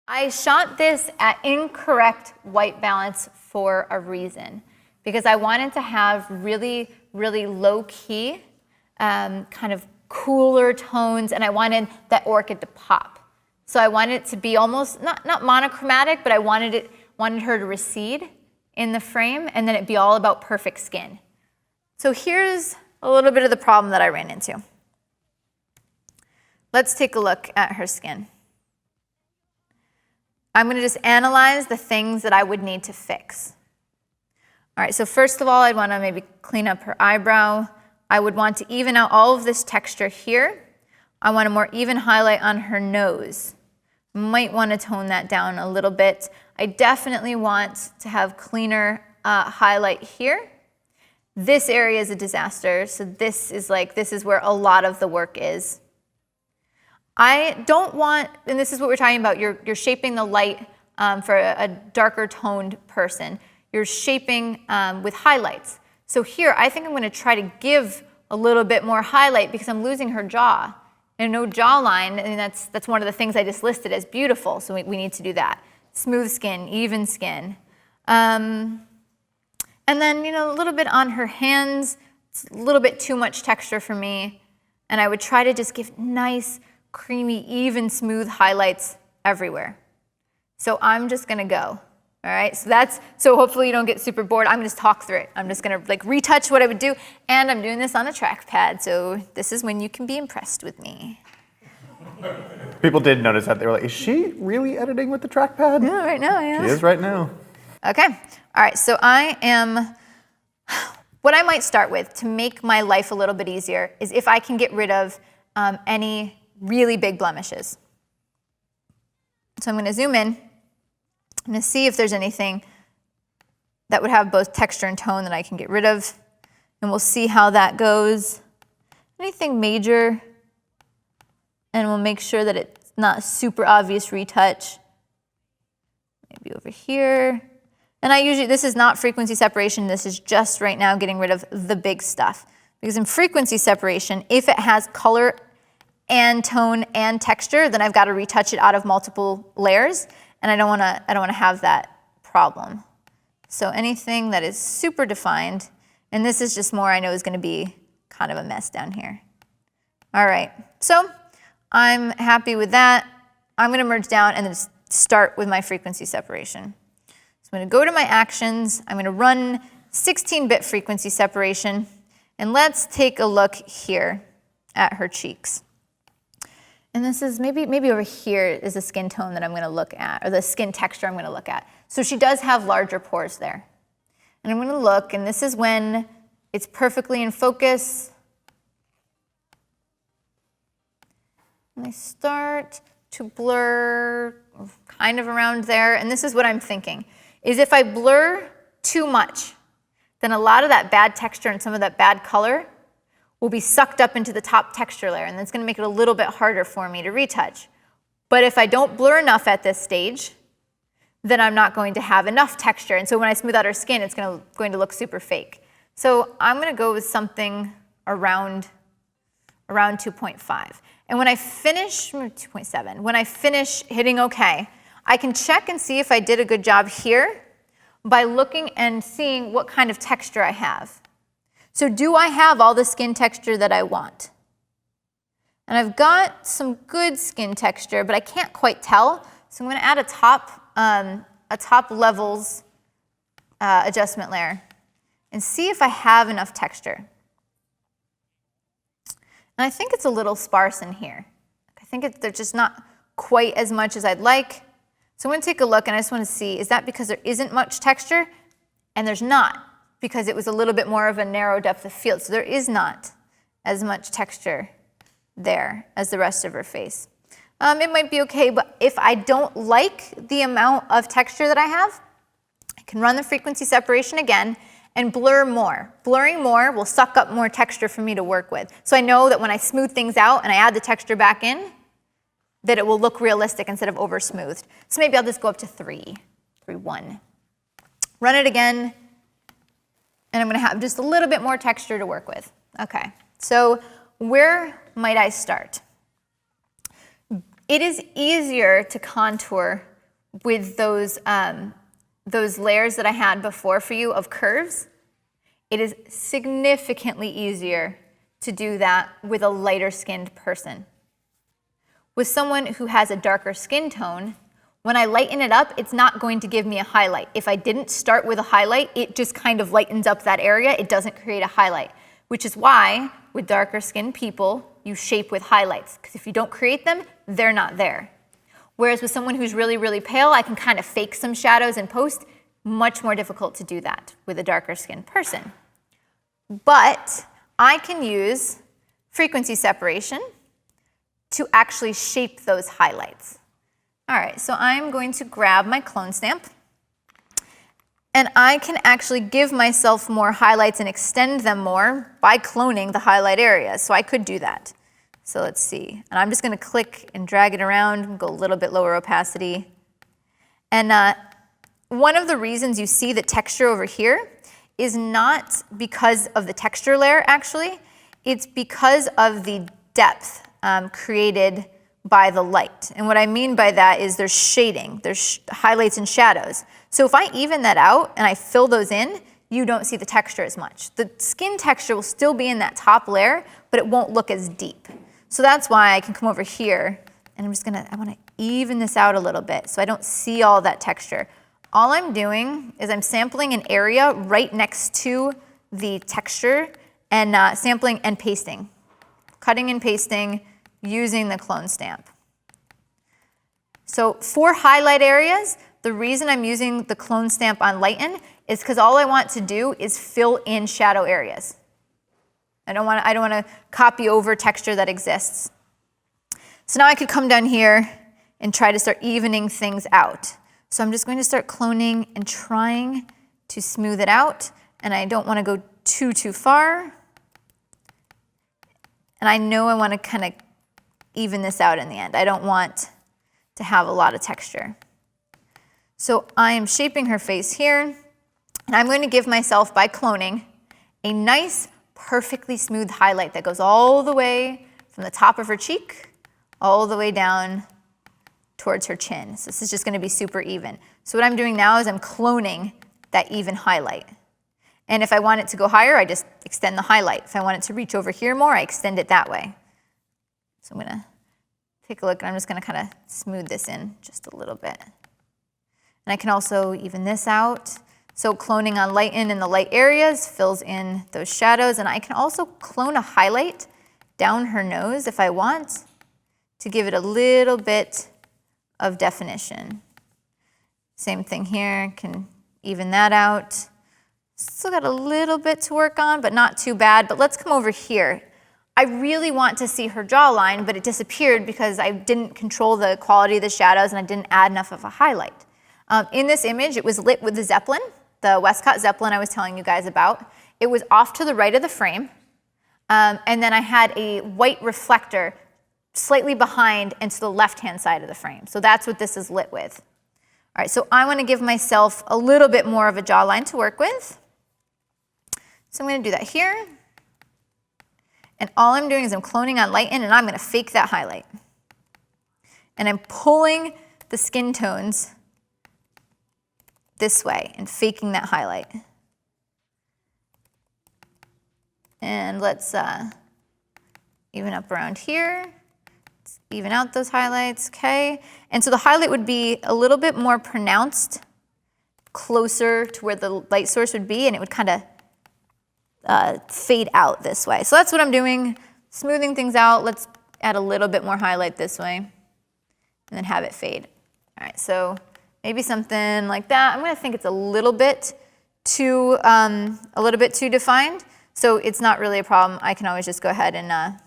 I shot this at incorrect white balance for a reason, because I wanted to have really, really low-key, kind of cooler tones, and I wanted that orchid to pop. So I wanted it to be almost, not monochromatic, but I wanted her to recede in the frame, and then it'd be all about perfect skin. So here's a little bit of the problem that I ran into. Let's take a look at her skin. I'm going to just analyze the things that I would need to fix. All right, so first of all, I'd want to maybe clean up her eyebrow. I would want to even out all of this texture here. I want a more even highlight on her nose. Might want to tone that down a little bit. I definitely want to have cleaner highlight here. This area is a disaster, so this is where a lot of the work is. I don't want, and this is what we're talking about, you're shaping the light for a darker toned person. You're shaping with highlights. So here, I think I'm going to try to give a little bit more highlight because I'm losing her jaw. And no jawline, and that's one of the things I just listed as beautiful, so we need to do that. Smooth skin, even skin. And then, a little bit on her hands. It's a little bit too much texture for me. And I would try to just give nice, creamy, even, smooth highlights everywhere. So I'm just gonna go, all right? So hopefully you don't get super bored. I'm gonna just talk through it. I'm just gonna retouch what I would do, and I'm doing this on a trackpad, so this is when you can be impressed with me. People did notice that. They were like, is she really editing with the trackpad? Yeah, right now, yeah. She is right now. Okay, all right, so what I might start with to make my life a little bit easier is if I can get rid of any really big blemishes. So I'm going to zoom in. I'm going to see if there's anything that would have both texture and tone that I can get rid of. And we'll see how that goes. Anything major, and we'll make sure that it's not a super obvious retouch. Maybe over here. And this is not frequency separation, this is just right now getting rid of the big stuff. Because in frequency separation, if it has color and tone and texture, then I've got to retouch it out of multiple layers, and I don't want to have that problem. So anything that is super defined, and this is just more I know is going to be kind of a mess down here. All right, so I'm happy with that. I'm going to merge down and then start with my frequency separation. So I'm going to go to my actions. I'm going to run 16-bit frequency separation, and let's take a look here at her cheeks. And this is maybe over here is the skin tone that I'm going to look at, or the skin texture I'm going to look at. So she does have larger pores there. And I'm going to look, and this is when it's perfectly in focus. And I start to blur kind of around there. And this is what I'm thinking, is if I blur too much, then a lot of that bad texture and some of that bad color will be sucked up into the top texture layer, and that's going to make it a little bit harder for me to retouch. But if I don't blur enough at this stage, then I'm not going to have enough texture, and so when I smooth out her skin, it's going to look super fake. So I'm going to go with something around 2.5. And when I finish, 2.7, when I finish hitting OK, I can check and see if I did a good job here by looking and seeing what kind of texture I have. So do I have all the skin texture that I want? And I've got some good skin texture, but I can't quite tell. So I'm going to add a top levels adjustment layer and see if I have enough texture. And I think it's a little sparse in here. I think there's just not quite as much as I'd like. So I'm going to take a look, and I just want to see, is that because there isn't much texture? And there's not, because it was a little bit more of a narrow depth of field. So there is not as much texture there as the rest of her face. It might be okay, but if I don't like the amount of texture that I have, I can run the frequency separation again and blur more. Blurring more will suck up more texture for me to work with. So I know that when I smooth things out and I add the texture back in, that it will look realistic instead of over smoothed. So maybe I'll just go up to 3.1. Run it again. And I'm going to have just a little bit more texture to work with. Okay, so where might I start? It is easier to contour with those layers that I had before for you of curves, it is significantly easier to do that with a lighter skinned person. With someone who has a darker skin tone, when I lighten it up, it's not going to give me a highlight. If I didn't start with a highlight, it just kind of lightens up that area. It doesn't create a highlight, which is why with darker skinned people, you shape with highlights, because if you don't create them, they're not there. Whereas with someone who's really, really pale, I can kind of fake some shadows in post. Much more difficult to do that with a darker skinned person. But I can use frequency separation to actually shape those highlights. All right, so I'm going to grab my clone stamp, and I can actually give myself more highlights and extend them more by cloning the highlight areas. So I could do that. So let's see. And I'm just going to click and drag it around and go a little bit lower opacity. And one of the reasons you see the texture over here is not because of the texture layer, actually. It's because of the depth created by the light. And what I mean by that is there's shading, there's highlights and shadows. So if I even that out and I fill those in, you don't see the texture as much. The skin texture will still be in that top layer, but it won't look as deep. So that's why I can come over here and I want to even this out a little bit so I don't see all that texture. All I'm doing is I'm sampling an area right next to the texture and sampling and pasting. Cutting and pasting using the clone stamp. So for highlight areas, the reason I'm using the clone stamp on lighten is because all I want to do is fill in shadow areas. I don't want to copy over texture that exists. So now I could come down here and try to start evening things out. So I'm just going to start cloning and trying to smooth it out, and I don't want to go too far. And I know I want to kind of even this out in the end. I don't want to have a lot of texture. So I am shaping her face here, and I'm going to give myself, by cloning, a nice, perfectly smooth highlight that goes all the way from the top of her cheek, all the way down towards her chin. So this is just going to be super even. So what I'm doing now is I'm cloning that even highlight. And if I want it to go higher, I just extend the highlight. If I want it to reach over here more, I extend it that way. So I'm going to take a look, and I'm just going to kind of smooth this in just a little bit. And I can also even this out. So cloning on lighten in the light areas fills in those shadows, and I can also clone a highlight down her nose if I want to give it a little bit of definition. Same thing here, can even that out. Still got a little bit to work on, but not too bad. But let's come over here. I really want to see her jawline, but it disappeared because I didn't control the quality of the shadows and I didn't add enough of a highlight. In this image, it was lit with the Zeppelin, the Westcott Zeppelin I was telling you guys about. It was off to the right of the frame, and then I had a white reflector slightly behind and to the left-hand side of the frame. So that's what this is lit with. All right, so I want to give myself a little bit more of a jawline to work with. So I'm going to do that here. And all I'm doing is I'm cloning on lighten, and I'm going to fake that highlight. And I'm pulling the skin tones this way and faking that highlight. And let's even up around here. Let's even out those highlights, okay? And so the highlight would be a little bit more pronounced, closer to where the light source would be, and it would kind of fade out this way. So that's what I'm doing, smoothing things out. Let's add a little bit more highlight this way, and then have it fade. All right, so maybe something like that. I'm going to think it's a little bit too defined, so it's not really a problem. I can always just go ahead and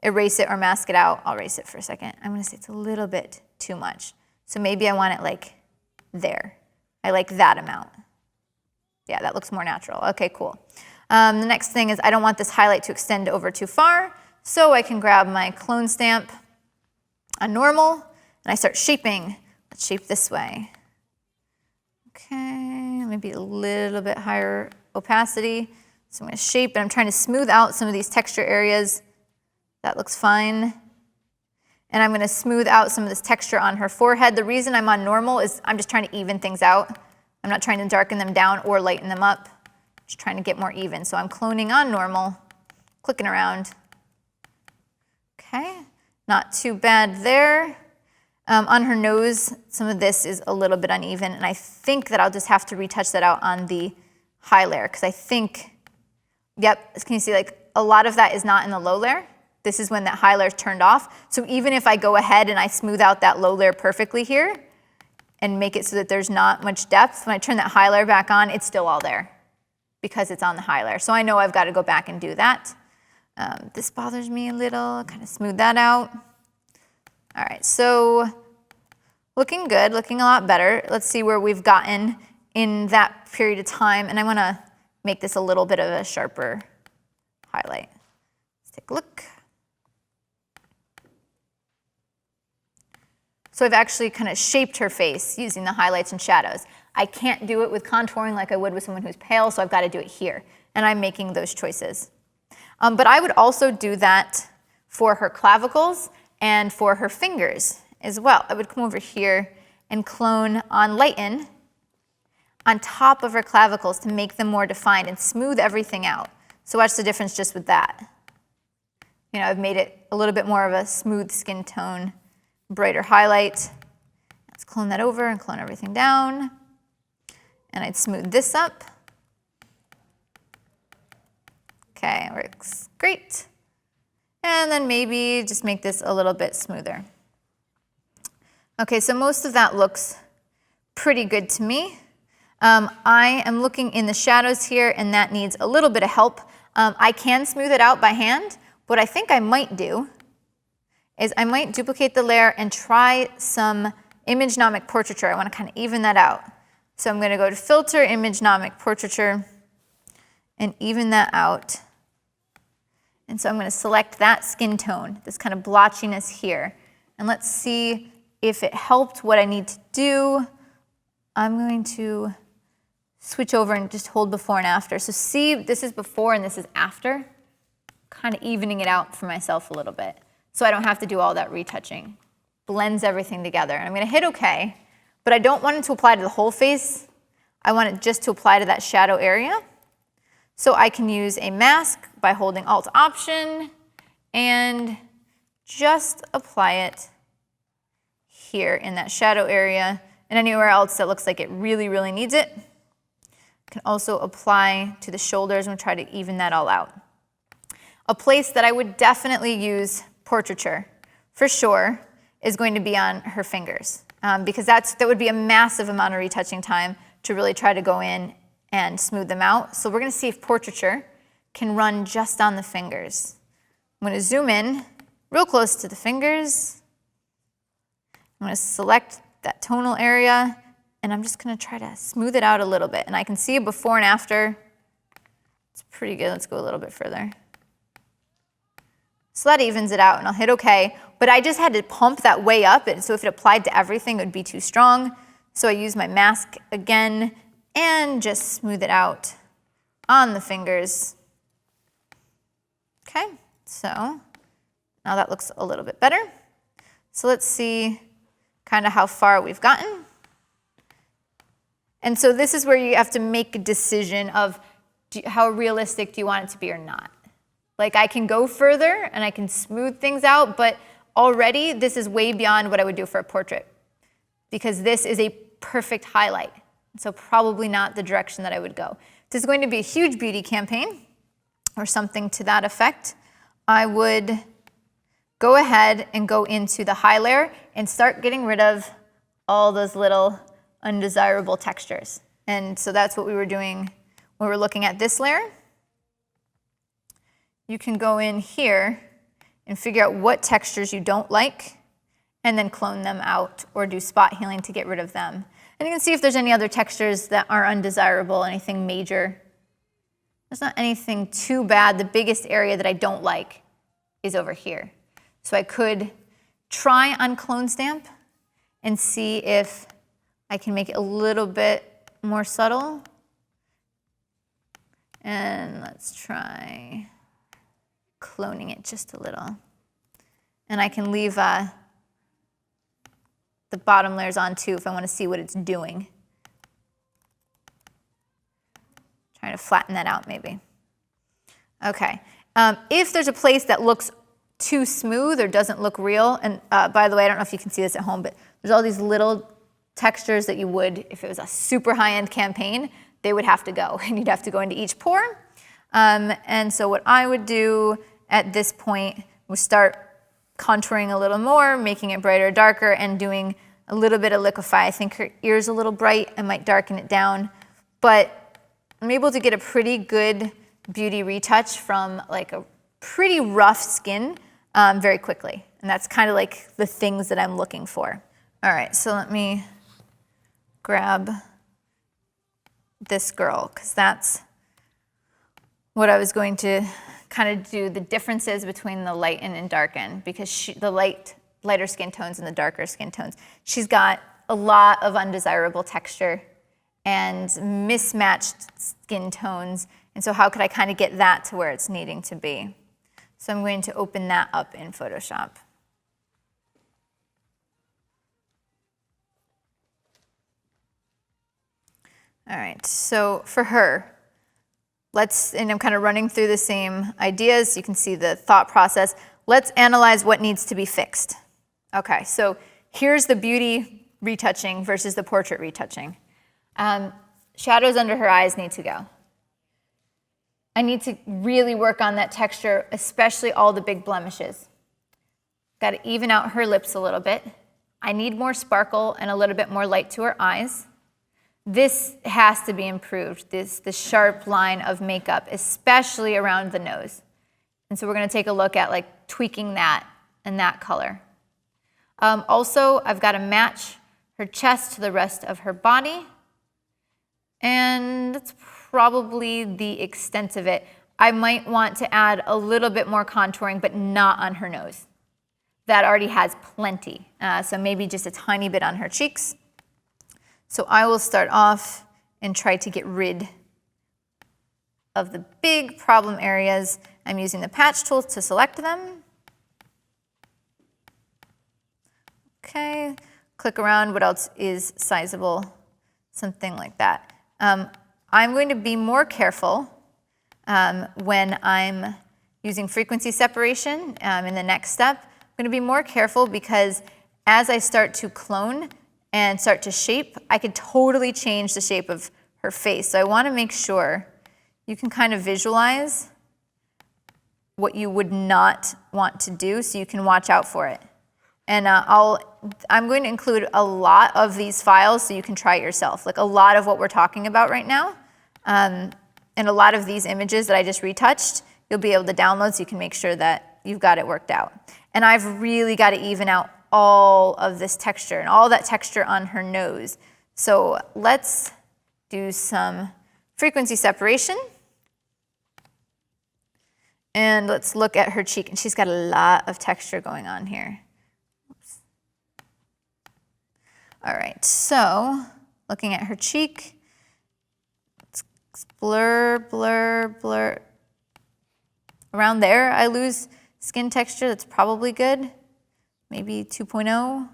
erase it or mask it out. I'll erase it for a second. I'm going to say it's a little bit too much. So maybe I want it like there. I like that amount. Yeah, that looks more natural. Okay, cool. The next thing is I don't want this highlight to extend over too far, so I can grab my clone stamp on normal, and I start shaping. Let's shape this way. Okay, maybe a little bit higher opacity. So I'm going to shape, and I'm trying to smooth out some of these texture areas. That looks fine. And I'm gonna smooth out some of this texture on her forehead. The reason I'm on normal is I'm just trying to even things out. I'm not trying to darken them down or lighten them up. Just trying to get more even. So I'm cloning on normal, clicking around. Okay, not too bad there. On her nose, some of this is a little bit uneven, and I think that I'll just have to retouch that out on the high layer, because I think, yep, can you see like a lot of that is not in the low layer? This is when that high layer is turned off. So even if I go ahead and I smooth out that low layer perfectly here and make it so that there's not much depth, when I turn that high layer back on, it's still all there because it's on the high layer. So I know I've got to go back and do that. This bothers me a little, kind of smooth that out. All right, so looking good, looking a lot better. Let's see where we've gotten in that period of time. And I want to make this a little bit of a sharper highlight. Let's take a look. So I've actually kind of shaped her face using the highlights and shadows. I can't do it with contouring like I would with someone who's pale, so I've got to do it here. And I'm making those choices. But I would also do that for her clavicles and for her fingers as well. I would come over here and clone on lighten on top of her clavicles to make them more defined and smooth everything out. So watch the difference just with that. You know, I've made it a little bit more of a smooth skin tone, brighter highlight. Let's clone that over and clone everything down. And I'd smooth this up. Okay, works great. And then maybe just make this a little bit smoother. Okay, so most of that looks pretty good to me. I am looking in the shadows here, and that needs a little bit of help. I can smooth it out by hand. What I think I might do is I might duplicate the layer and try some image-nomic portraiture. I want to kind of even that out. So I'm going to go to Filter, Image-nomic Portraiture, and even that out. And so I'm going to select that skin tone, this kind of blotchiness here. And let's see if it helped what I need to do. I'm going to switch over and just hold before and after. So see, this is before and this is after. Kind of evening it out for myself a little bit, so I don't have to do all that retouching. Blends everything together. And I'm going to hit OK, but I don't want it to apply to the whole face. I want it just to apply to that shadow area. So I can use a mask by holding Alt-Option and just apply it here in that shadow area and anywhere else that looks like it really, really needs it. I can also apply to the shoulders and try to even that all out. A place that I would definitely use portraiture, for sure, is going to be on her fingers, because that would be a massive amount of retouching time to really try to go in and smooth them out. So we're going to see if portraiture can run just on the fingers. I'm going to zoom in real close to the fingers. I'm going to select that tonal area, and I'm just going to try to smooth it out a little bit. And I can see a before and after. It's pretty good. Let's go a little bit further. So that evens it out, and I'll hit OK. But I just had to pump that way up, and so if it applied to everything, it would be too strong. So I use my mask again and just smooth it out on the fingers. Okay, so now that looks a little bit better. So let's see kind of how far we've gotten. And so this is where you have to make a decision of how realistic do you want it to be or not. Like, I can go further and I can smooth things out, but already this is way beyond what I would do for a portrait, because this is a perfect highlight. So probably not the direction that I would go. If this is going to be a huge beauty campaign or something to that effect, I would go ahead and go into the high layer and start getting rid of all those little undesirable textures. And so that's what we were doing when we were looking at this layer. You can go in here and figure out what textures you don't like and then clone them out or do spot healing to get rid of them. And you can see if there's any other textures that are undesirable, anything major. There's not anything too bad. The biggest area that I don't like is over here. So I could try on Clone Stamp and see if I can make it a little bit more subtle. And let's try cloning it just a little. And I can leave the bottom layers on too if I want to see what it's doing. Trying to flatten that out maybe. Okay. If there's a place that looks too smooth or doesn't look real, and by the way, I don't know if you can see this at home, but there's all these little textures that you would, if it was a super high-end campaign, they would have to go, and you'd have to go into each pore. And so what I would do at this point was start contouring a little more, making it brighter or darker, and doing a little bit of liquefy. I think her ear's a little bright, I might darken it down, but I'm able to get a pretty good beauty retouch from like a pretty rough skin very quickly. And that's kind of like the things that I'm looking for. All right, so let me grab this girl, because that's what I was going to kind of do the differences between the light and darken, because the lighter skin tones and the darker skin tones, she's got a lot of undesirable texture and mismatched skin tones. And so how could I kind of get that to where it's needing to be? So I'm going to open that up in Photoshop. All right, so for her, and I'm kind of running through the same ideas. You can see the thought process. Let's analyze what needs to be fixed. Okay, so here's the beauty retouching versus the portrait retouching. Shadows under her eyes need to go. I need to really work on that texture, especially all the big blemishes. Got to even out her lips a little bit. I need more sparkle and a little bit more light to her eyes. This has to be improved, the sharp line of makeup, especially around the nose. And so we're going to take a look at like tweaking that and that color. Also, I've got to match her chest to the rest of her body. And that's probably the extent of it. I might want to add a little bit more contouring, but not on her nose. That already has plenty. So maybe just a tiny bit on her cheeks. So I will start off and try to get rid of the big problem areas. I'm using the patch tool to select them. Okay, click around, what else is sizable? Something like that. I'm going to be more careful when I'm using frequency separation in the next step. I'm going to be more careful because as I start to clone and start to shape, I could totally change the shape of her face. So I want to make sure you can kind of visualize what you would not want to do so you can watch out for it. And I'm going to include a lot of these files so you can try it yourself, like a lot of what we're talking about right now. And a lot of these images that I just retouched, you'll be able to download so you can make sure that you've got it worked out. And I've really got to even out all of this texture and all that texture on her nose. So let's do some frequency separation. And let's look at her cheek. And she's got a lot of texture going on here. Oops. All right, so looking at her cheek, let's blur, blur, blur. Around there, I lose skin texture. That's probably good. Maybe 2.0,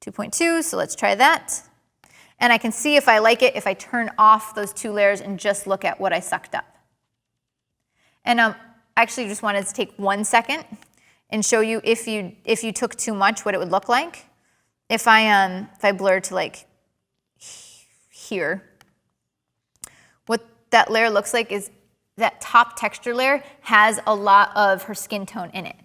2.2, so let's try that. And I can see if I like it if I turn off those two layers and just look at what I sucked up. And I actually just wanted to take 1 second and show you if you took too much, what it would look like. If I blur to like here, what that layer looks like is that top texture layer has a lot of her skin tone in it.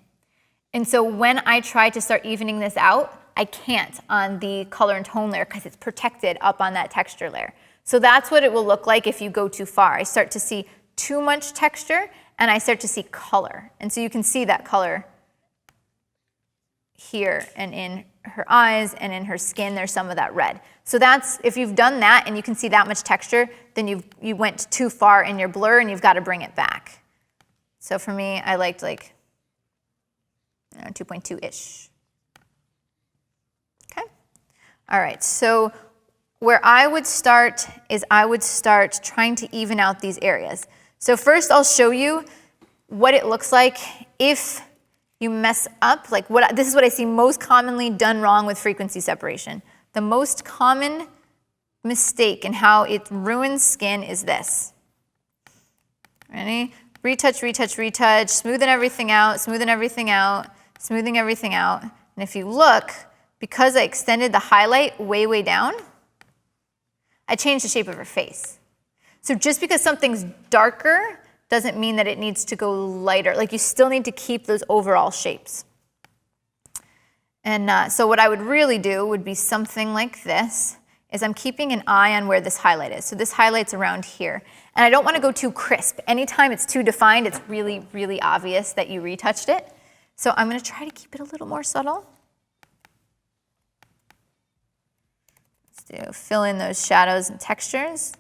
And so when I try to start evening this out, I can't on the color and tone layer because it's protected up on that texture layer. So that's what it will look like if you go too far. I start to see too much texture and I start to see color. And so you can see that color here and in her eyes and in her skin, there's some of that red. So that's, if you've done that and you can see that much texture, then you went too far in your blur and you've got to bring it back. So for me, I liked like 2.2-ish. Okay. All right, so where I would start is I would start trying to even out these areas. So first I'll show you what it looks like if you mess up, like this is what I see most commonly done wrong with frequency separation. The most common mistake in how it ruins skin is this. Ready? Retouch, retouch, retouch, smoothing everything out, smoothing everything out, smoothing everything out. And if you look, because I extended the highlight way, way down, I changed the shape of her face. So just because something's darker doesn't mean that it needs to go lighter. Like, you still need to keep those overall shapes. And so what I would really do would be something like this, is I'm keeping an eye on where this highlight is. So this highlight's around here. And I don't want to go too crisp. Anytime it's too defined, it's really, really obvious that you retouched it. So I'm going to try to keep it a little more subtle. Let's do fill in those shadows and textures.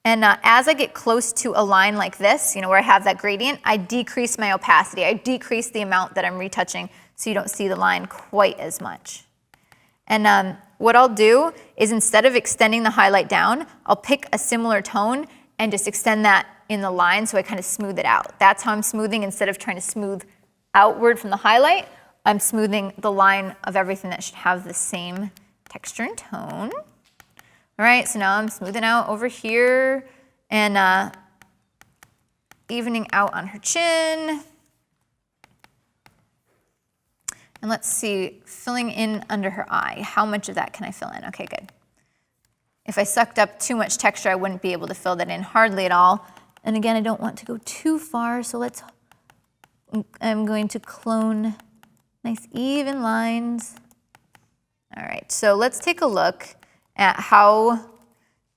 And as I get close to a line like this, where I have that gradient, I decrease my opacity. I decrease the amount that I'm retouching so you don't see the line quite as much. And what I'll do is, instead of extending the highlight down, I'll pick a similar tone and just extend that in the line so I kind of smooth it out. That's how I'm smoothing. Instead of trying to smooth outward from the highlight, I'm smoothing the line of everything that should have the same texture and tone. All right, so now I'm smoothing out over here and evening out on her chin. And let's see, filling in under her eye. How much of that can I fill in? Okay, good. If I sucked up too much texture, I wouldn't be able to fill that in hardly at all. And again, I don't want to go too far, so I'm going to clone nice even lines. All right, so let's take a look at how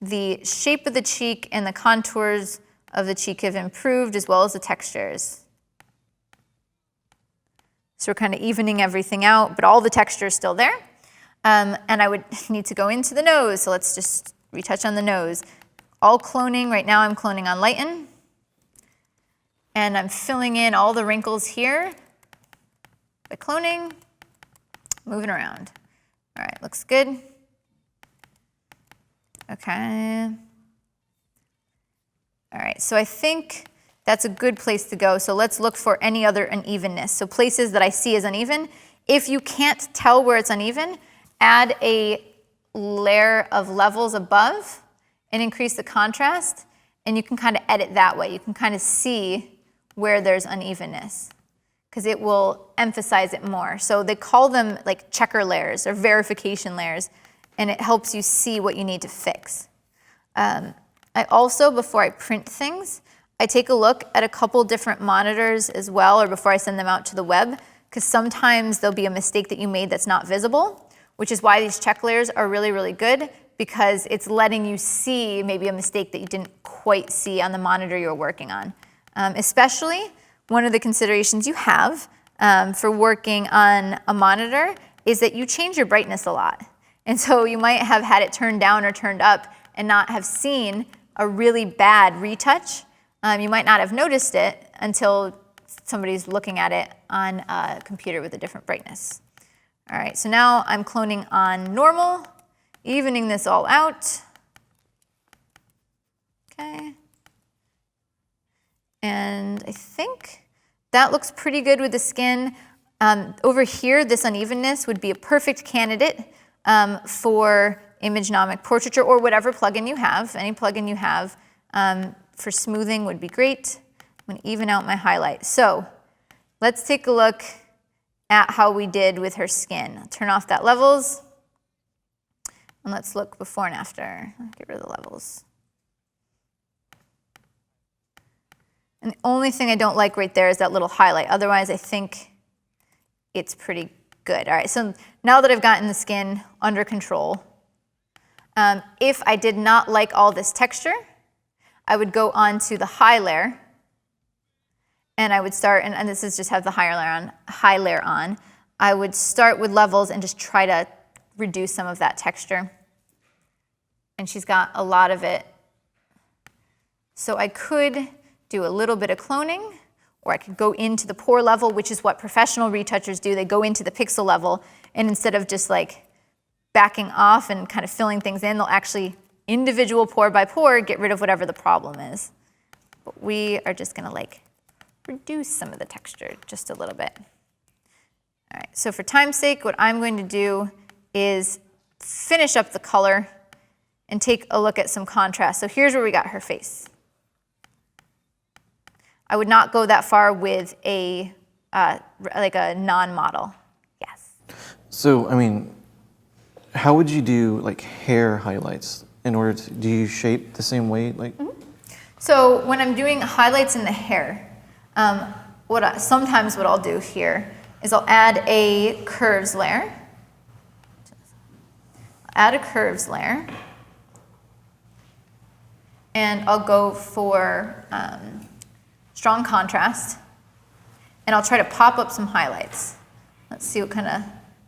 the shape of the cheek and the contours of the cheek have improved, as well as the textures. So we're kind of evening everything out, but all the texture is still there. And I would need to go into the nose, so let's just retouch on the nose. All cloning, right now I'm cloning on lighten. And I'm filling in all the wrinkles here by cloning, moving around. All right, looks good. Okay. All right, so I think that's a good place to go. So let's look for any other unevenness. So places that I see as uneven. If you can't tell where it's uneven, add a layer of levels above and increase the contrast, and you can kind of edit that way. You can kind of see where there's unevenness, because it will emphasize it more. So they call them like checker layers or verification layers, and it helps you see what you need to fix. I also, before I print things, I take a look at a couple different monitors as well, or before I send them out to the web, because sometimes there'll be a mistake that you made that's not visible, which is why these check layers are really, really good, because it's letting you see maybe a mistake that you didn't quite see on the monitor you're working on. Especially, one of the considerations you have for working on a monitor is that you change your brightness a lot. And so you might have had it turned down or turned up and not have seen a really bad retouch. You might not have noticed it until somebody's looking at it on a computer with a different brightness. All right, so now I'm cloning on normal, evening this all out. Okay. And I think that looks pretty good with the skin. Over here, this unevenness would be a perfect candidate for Imagenomic portraiture or whatever plugin you have. Any plugin you have for smoothing would be great. I'm going to even out my highlight. So let's take a look at how we did with her skin. I'll turn off that levels, and let's look before and after. Get rid of the levels. And the only thing I don't like right there is that little highlight. Otherwise, I think it's pretty good. All right, so now that I've gotten the skin under control, if I did not like all this texture, I would go on to the high layer, and I would start, and this is just have the high layer on. I would start with levels and just try to reduce some of that texture. And she's got a lot of it. So I could do a little bit of cloning, or I could go into the pore level, which is what professional retouchers do. They go into the pixel level, and instead of just like backing off and kind of filling things in, they'll actually individual pore by pore get rid of whatever the problem is. But we are just gonna like reduce some of the texture just a little bit. All right, so for time's sake, what I'm going to do is finish up the color and take a look at some contrast. So here's where we got her face. I would not go that far with a like a non-model. Yes. So, I mean, how would you do like hair highlights in order to, do you shape the same way? Like? So when I'm doing highlights in the hair, sometimes what I'll do here is I'll add a curves layer. Add a curves layer. And I'll go for strong contrast. And I'll try to pop up some highlights. Let's see what kind of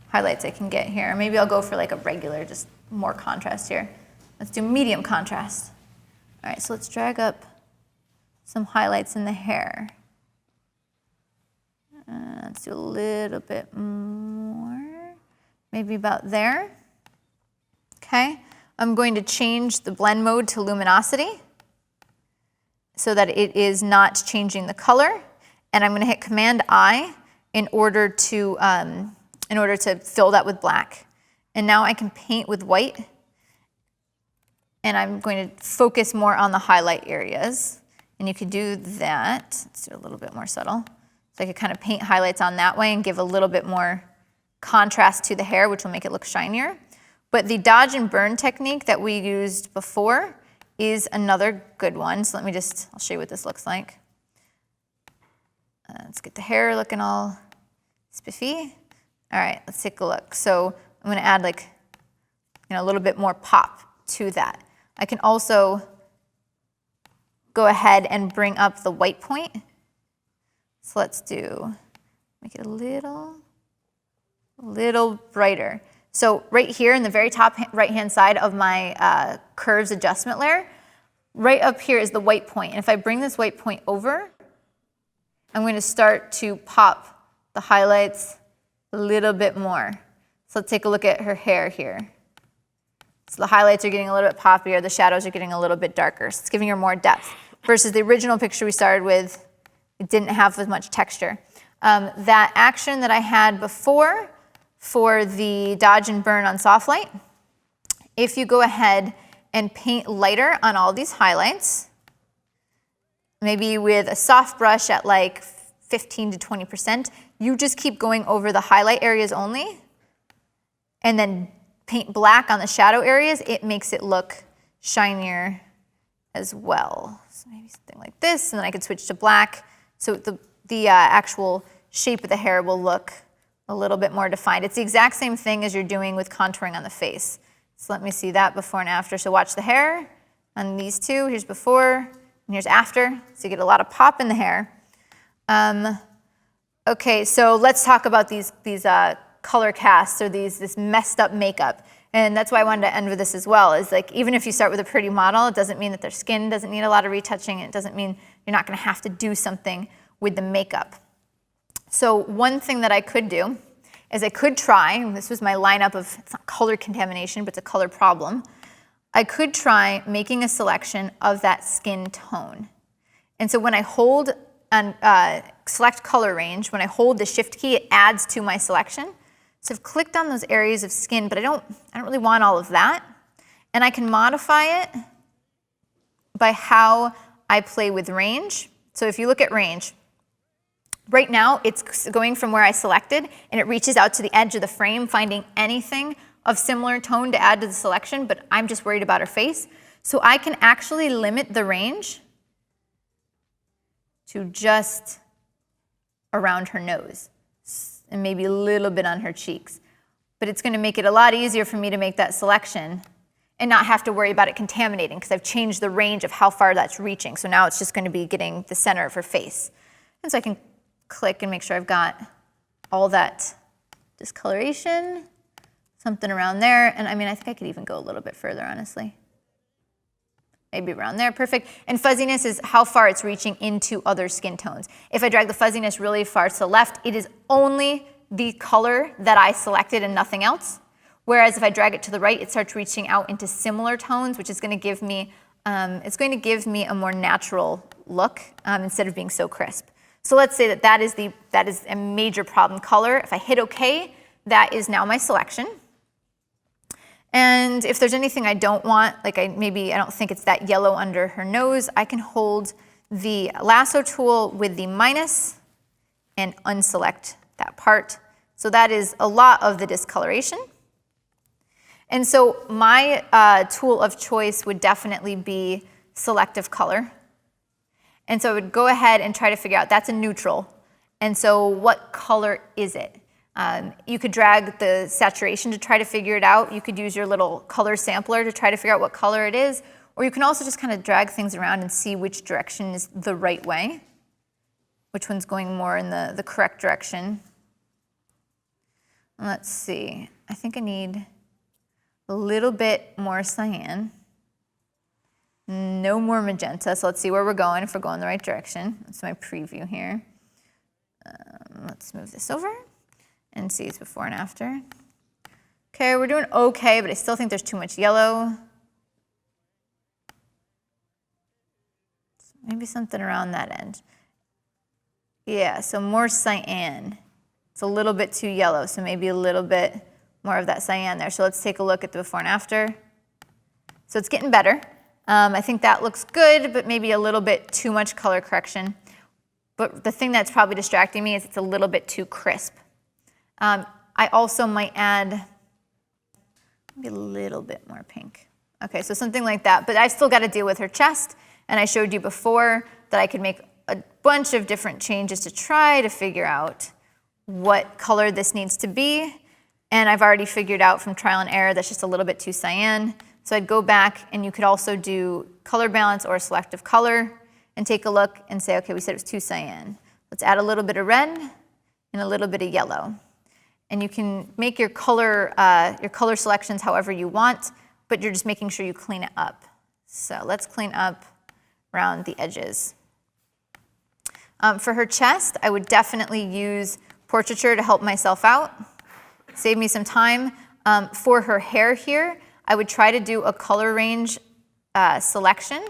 highlights I can get here. Maybe I'll go for like a regular, just more contrast here. Let's do medium contrast. All right, so let's drag up some highlights in the hair. Let's do a little bit more, maybe about there. Okay, I'm going to change the blend mode to luminosity so that it is not changing the color. And I'm going to hit Command I in order to fill that with black. And now I can paint with white. And I'm going to focus more on the highlight areas. And you could do that. Let's do a little bit more subtle. So I could kind of paint highlights on that way and give a little bit more contrast to the hair, which will make it look shinier. But the dodge and burn technique that we used before is another good one. So I'll show you what this looks like. Let's get the hair looking all spiffy. All right, let's take a look. So I'm gonna add like, a little bit more pop to that. I can also go ahead and bring up the white point. So let's make it a little brighter. So right here in the very top right-hand side of my curves adjustment layer, right up here is the white point. And if I bring this white point over, I'm going to start to pop the highlights a little bit more. So let's take a look at her hair here. So the highlights are getting a little bit poppier, the shadows are getting a little bit darker. So it's giving her more depth. Versus the original picture we started with, it didn't have as much texture. That action that I had before for the dodge and burn on soft light, if you go ahead and paint lighter on all these highlights, maybe with a soft brush at like 15 to 20%, you just keep going over the highlight areas only, and then paint black on the shadow areas, it makes it look shinier as well. So maybe something like this, and then I could switch to black. So the actual shape of the hair will look a little bit more defined. It's the exact same thing as you're doing with contouring on the face. So let me see that before and after. So watch the hair on these two. Here's before and here's after. So you get a lot of pop in the hair. Okay, so let's talk about these color casts or this messed up makeup. And that's why I wanted to end with this as well, is like even if you start with a pretty model, it doesn't mean that their skin doesn't need a lot of retouching. It doesn't mean you're not gonna have to do something with the makeup. So one thing that I could do is I could try, and this was my lineup of, it's not color contamination, but it's a color problem. I could try making a selection of that skin tone. And so when I hold and select color range, when I hold the shift key, it adds to my selection. So I've clicked on those areas of skin, but I don't really want all of that. And I can modify it by how I play with range. So if you look at range, right now it's going from where I selected and it reaches out to the edge of the frame, finding anything of similar tone to add to the selection, but I'm just worried about her face. So I can actually limit the range to just around her nose and maybe a little bit on her cheeks. But it's gonna make it a lot easier for me to make that selection and not have to worry about it contaminating because I've changed the range of how far that's reaching. So now it's just gonna be getting the center of her face. And so I can click and make sure I've got all that discoloration, something around there. And I mean, I think I could even go a little bit further, honestly. Maybe around there, perfect. And fuzziness is how far it's reaching into other skin tones. If I drag the fuzziness really far to the left, it is only the color that I selected and nothing else. Whereas if I drag it to the right, it starts reaching out into similar tones, which is gonna give me, it's going to give me a more natural look instead of being so crisp. So let's say that is a major problem color. If I hit OK, that is now my selection. And if there's anything I don't want, like maybe I don't think it's that yellow under her nose, I can hold the lasso tool with the minus and unselect that part. So that is a lot of the discoloration. And so my tool of choice would definitely be selective color. And so I would go ahead and try to figure out, that's a neutral. And so what color is it? You could drag the saturation to try to figure it out. You could use your little color sampler to try to figure out what color it is. Or you can also just kind of drag things around and see which direction is the right way, which one's going more in the correct direction. Let's see, I think I need a little bit more cyan. No more magenta, so let's see where we're going, if we're going the right direction. That's my preview here. Let's move this over and see it's before and after. Okay, we're doing okay, but I still think there's too much yellow. Maybe something around that end. Yeah, so more cyan. It's a little bit too yellow, so maybe a little bit more of that cyan there. So let's take a look at the before and after. So it's getting better. I think that looks good, but maybe a little bit too much color correction. But the thing that's probably distracting me is it's a little bit too crisp. I also might add maybe a little bit more pink. Okay, so something like that. But I've still got to deal with her chest. And I showed you before that I could make a bunch of different changes to try to figure out what color this needs to be. And I've already figured out from trial and error that's just a little bit too cyan. So I'd go back, and you could also do color balance or selective color and take a look and say, okay, we said it was too cyan. Let's add a little bit of red and a little bit of yellow. And you can make your color selections however you want, but you're just making sure you clean it up. So let's clean up around the edges. For her chest, I would definitely use portraiture to help myself out, save me some time. For her hair here, I would try to do a color range selection.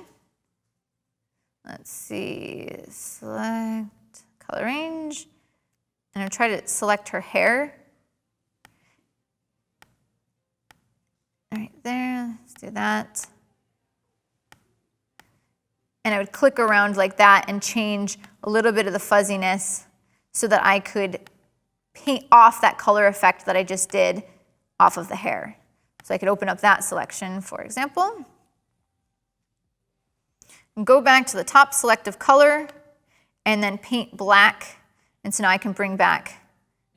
Let's see, select color range, and I'll try to select her hair. Right there, let's do that. And I would click around like that and change a little bit of the fuzziness so that I could paint off that color effect that I just did off of the hair. So I could open up that selection, for example. And go back to the top selective color and then paint black. And so now I can bring back,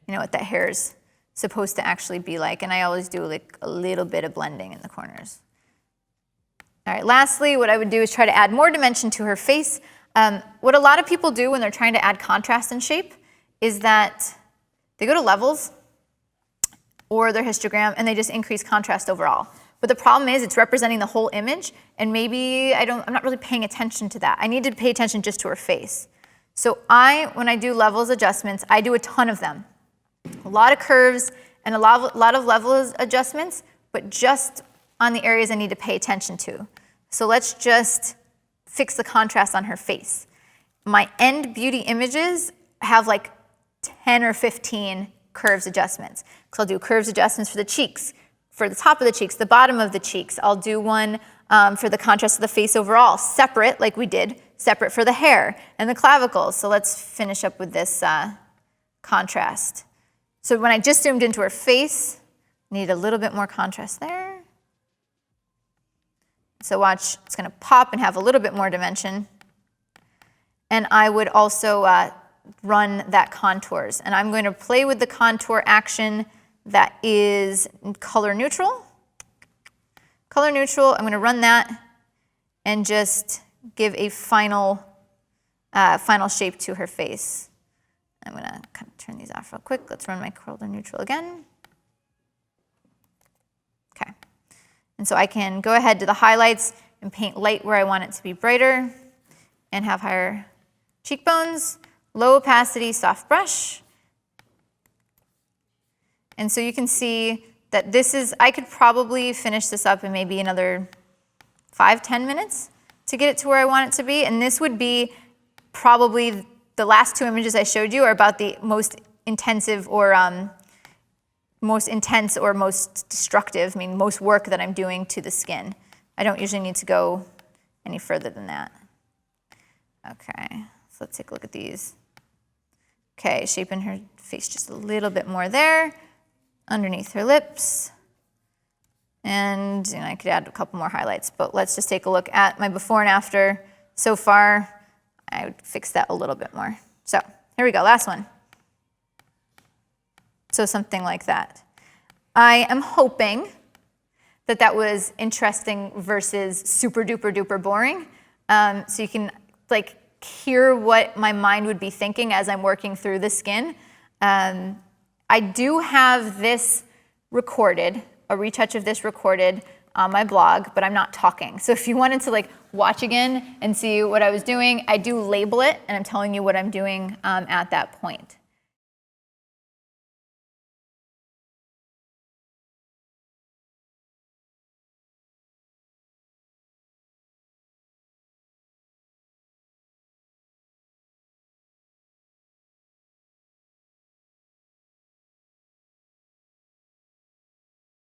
what that hair is supposed to actually be like. And I always do like a little bit of blending in the corners. All right, lastly, what I would do is try to add more dimension to her face. What a lot of people do when they're trying to add contrast and shape is that they go to levels or their histogram and they just increase contrast overall. But the problem is it's representing the whole image, and maybe I'm not really paying attention to that. I need to pay attention just to her face. So when I do levels adjustments, I do a ton of them. A lot of curves and a lot of levels adjustments, but just on the areas I need to pay attention to. So let's just fix the contrast on her face. My end beauty images have like 10 or 15 curves adjustments. So I'll do curves adjustments for the cheeks, for the top of the cheeks, the bottom of the cheeks. I'll do one for the contrast of the face overall, separate like we did, separate for the hair and the clavicles. So let's finish up with this contrast. So when I just zoomed into her face, need a little bit more contrast there. So watch, it's going to pop and have a little bit more dimension. And I would also run that contours. And I'm going to play with the contour action that is color neutral. Color neutral, I'm going to run that and just give a final shape to her face. I'm going to kind of turn these off real quick. Let's run my color neutral again. Okay. And so I can go ahead to the highlights and paint light where I want it to be brighter and have higher cheekbones, low opacity, soft brush. And so you can see that I could probably finish this up in maybe another 5-10 minutes to get it to where I want it to be. And this would be probably the last two images I showed you are about the most intensive or most intense or most destructive, I mean most work that I'm doing to the skin. I don't usually need to go any further than that. Okay, so let's take a look at these. Okay, shaping her face just a little bit more there, underneath her lips. And I could add a couple more highlights, but let's just take a look at my before and after. So far, I would fix that a little bit more. So here we go, last one. So something like that. I am hoping that that was interesting versus super duper duper boring. So you can like hear what my mind would be thinking as I'm working through the skin. I do have this recorded, a retouch of this recorded on my blog, but I'm not talking. So if you wanted to like watch again and see what I was doing, I do label it and I'm telling you what I'm doing at that point.